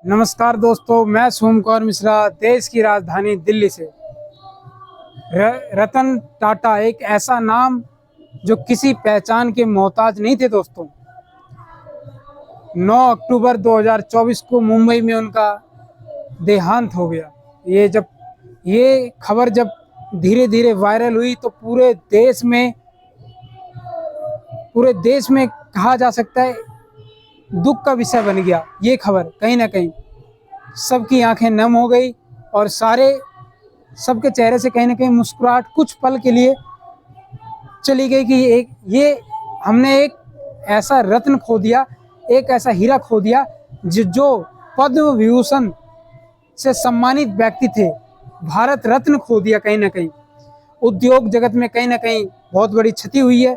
नमस्कार दोस्तों, मैं सोमकुमार मिश्रा देश की राजधानी दिल्ली से। रतन टाटा एक ऐसा नाम जो किसी पहचान के मोहताज नहीं थे दोस्तों। 9 अक्टूबर 2024 को मुंबई में उनका देहांत हो गया। ये खबर जब धीरे धीरे वायरल हुई तो पूरे देश में कहा जा सकता है दुख का विषय बन गया। ये खबर कहीं ना कहीं सबकी आंखें नम हो गई और सबके चेहरे से कहीं ना कहीं मुस्कुराहट कुछ पल के लिए चली गई कि हमने एक ऐसा रत्न खो दिया, एक ऐसा हीरा खो दिया जो पद्म विभूषण से सम्मानित व्यक्ति थे। भारत रत्न खो दिया। कहीं ना कहीं उद्योग जगत में कहीं ना कहीं बहुत बड़ी क्षति हुई है।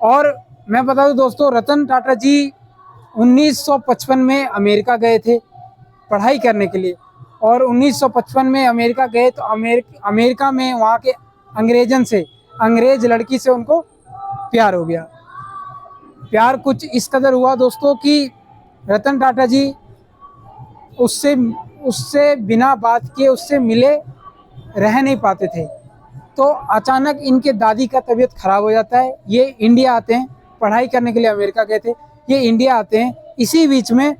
और मैं बता दूं दोस्तों, रतन टाटा जी 1955 में अमेरिका गए थे पढ़ाई करने के लिए। और 1955 में अमेरिका गए तो अमेरिका में वहाँ के अंग्रेज लड़की से उनको प्यार हो गया। प्यार कुछ इस कदर हुआ दोस्तों कि रतन टाटा जी उससे बिना बात किए उससे मिले रह नहीं पाते थे। तो अचानक इनके दादी का तबीयत खराब हो जाता है। ये इंडिया आते हैं, पढ़ाई करने के लिए अमेरिका गए थे, ये इंडिया आते हैं। इसी बीच में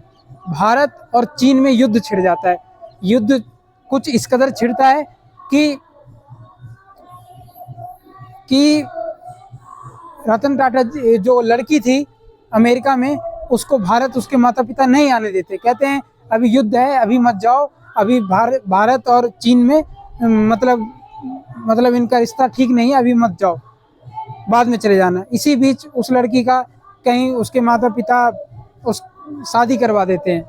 भारत और चीन में युद्ध छिड़ जाता है। युद्ध कुछ इस कदर छिड़ता है कि रतन टाटा जो लड़की थी अमेरिका में, उसको भारत उसके माता पिता नहीं आने देते। कहते हैं अभी युद्ध है, अभी मत जाओ, अभी भारत और चीन में मतलब इनका रिश्ता ठीक नहीं है, अभी मत जाओ, बाद में चले जाना। इसी बीच उस लड़की का कहीं उसके माता पिता उस शादी करवा देते हैं।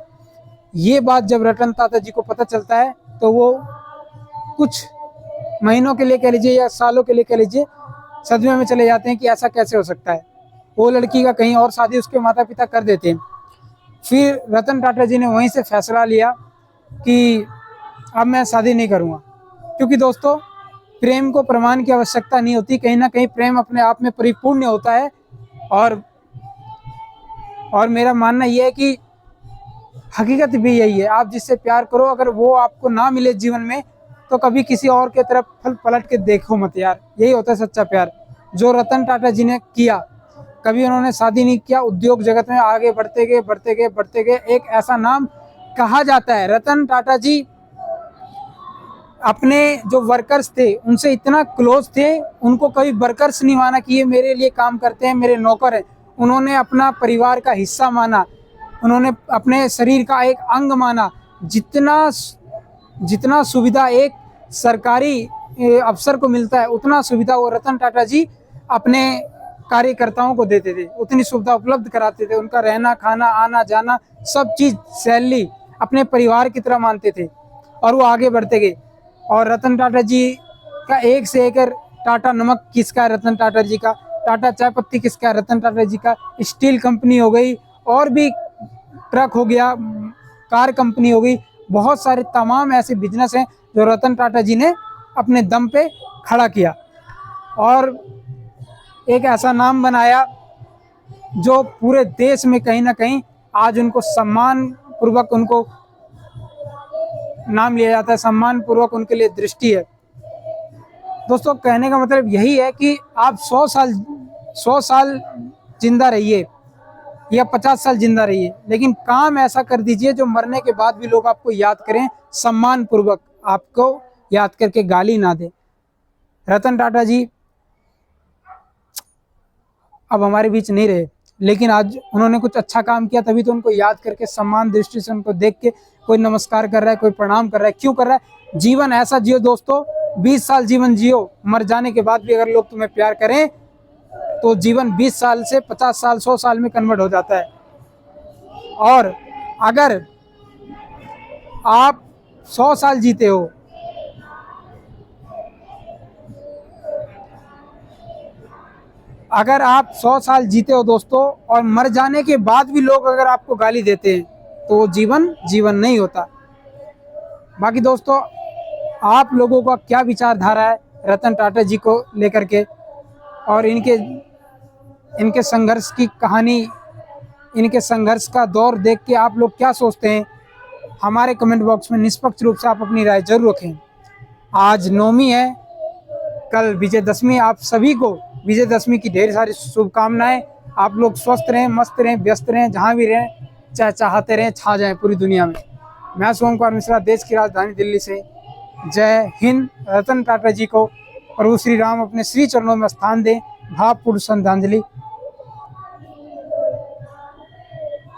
ये बात जब रतन टाटा जी को पता चलता है तो वो कुछ महीनों के लिए कह लीजिए या सालों के लिए कह लीजिए सदमे में चले जाते हैं कि ऐसा कैसे हो सकता है। वो लड़की का कहीं और शादी उसके माता पिता कर देते हैं। फिर रतन टाटा जी ने वहीं से फैसला लिया कि अब मैं शादी नहीं करूँगा, क्योंकि दोस्तों प्रेम को प्रमाण की आवश्यकता नहीं होती। कहीं ना कहीं प्रेम अपने आप में परिपूर्ण होता है। और मेरा मानना यह है कि हकीकत भी यही है, आप जिससे प्यार करो अगर वो आपको ना मिले जीवन में तो कभी किसी और के तरफ पलट के देखो मत यार। यही होता है सच्चा प्यार, जो रतन टाटा जी ने किया। कभी उन्होंने शादी नहीं किया, उद्योग जगत में आगे बढ़ते गए। एक ऐसा नाम कहा जाता है, रतन टाटा जी अपने जो वर्कर्स थे उनसे इतना क्लोज थे, उनको कभी वर्कर्स नहीं माना कि ये मेरे लिए काम करते हैं, मेरे नौकर हैं। उन्होंने अपना परिवार का हिस्सा माना, उन्होंने अपने शरीर का एक अंग माना। जितना सुविधा एक सरकारी अफसर को मिलता है उतना सुविधा वो रतन टाटा जी अपने कार्यकर्ताओं को देते थे, उतनी सुविधा उपलब्ध कराते थे। उनका रहना खाना आना जाना सब चीज़ सैलरी अपने परिवार की तरह मानते थे और वो आगे बढ़ते गए। और रतन टाटा जी का एक से एक टाटा नमक किसका है, रतन टाटा जी का। टाटा चाय पत्ती किसका है, रतन टाटा जी का। स्टील कंपनी हो गई, और भी ट्रक हो गया, कार कंपनी हो गई, बहुत सारे तमाम ऐसे बिजनेस हैं जो रतन टाटा जी ने अपने दम पे खड़ा किया और एक ऐसा नाम बनाया जो पूरे देश में कहीं ना कहीं आज उनको सम्मान पूर्वक उनको नाम लिया जाता है, सम्मान पूर्वक उनके लिए दृष्टि है। दोस्तों कहने का मतलब यही है कि आप 100 साल जिंदा रहिए या 50 साल जिंदा रहिए, लेकिन काम ऐसा कर दीजिए जो मरने के बाद भी लोग आपको याद करें, सम्मान पूर्वक आपको याद करके गाली ना दे। रतन टाटा जी अब हमारे बीच नहीं रहे, लेकिन आज उन्होंने कुछ अच्छा काम किया, तभी तो उनको याद करके सम्मान दृष्टि से उनको देख के कोई नमस्कार कर रहा है, कोई प्रणाम कर रहा है। क्यों कर रहा है? जीवन ऐसा जियो दोस्तों, 20 साल जीवन जियो, मर जाने के बाद भी अगर लोग तुम्हें प्यार करें तो जीवन 20 साल से 50 साल 100 साल में कन्वर्ट हो जाता है। और अगर आप 100 साल जीते हो, अगर आप 100 साल जीते हो दोस्तों और मर जाने के बाद भी लोग अगर आपको गाली देते हैं तो वो जीवन नहीं होता। बाकी दोस्तों आप लोगों का क्या विचारधारा है रतन टाटा जी को लेकर के, और इनके संघर्ष की कहानी इनके संघर्ष का दौर देख के आप लोग क्या सोचते हैं, हमारे कमेंट बॉक्स में निष्पक्ष रूप से आप अपनी राय जरूर रखें। आज नवमी है, कल विजयदशमी। आप सभी को विजयदशमी की ढेर सारी शुभकामनाएं। आप लोग स्वस्थ रहें, मस्त रहें, व्यस्त रहें, जहाँ भी रहें, चाहे चाहते रहें छा जाएं पूरी दुनिया में। मैं सोम कुमार मिश्रा, देश की राजधानी दिल्ली से। जय हिंद। रतन टाटा जी को प्रभु श्री राम अपने श्री चरणों में स्थान दें। भावपूर्ण श्रद्धांजलि।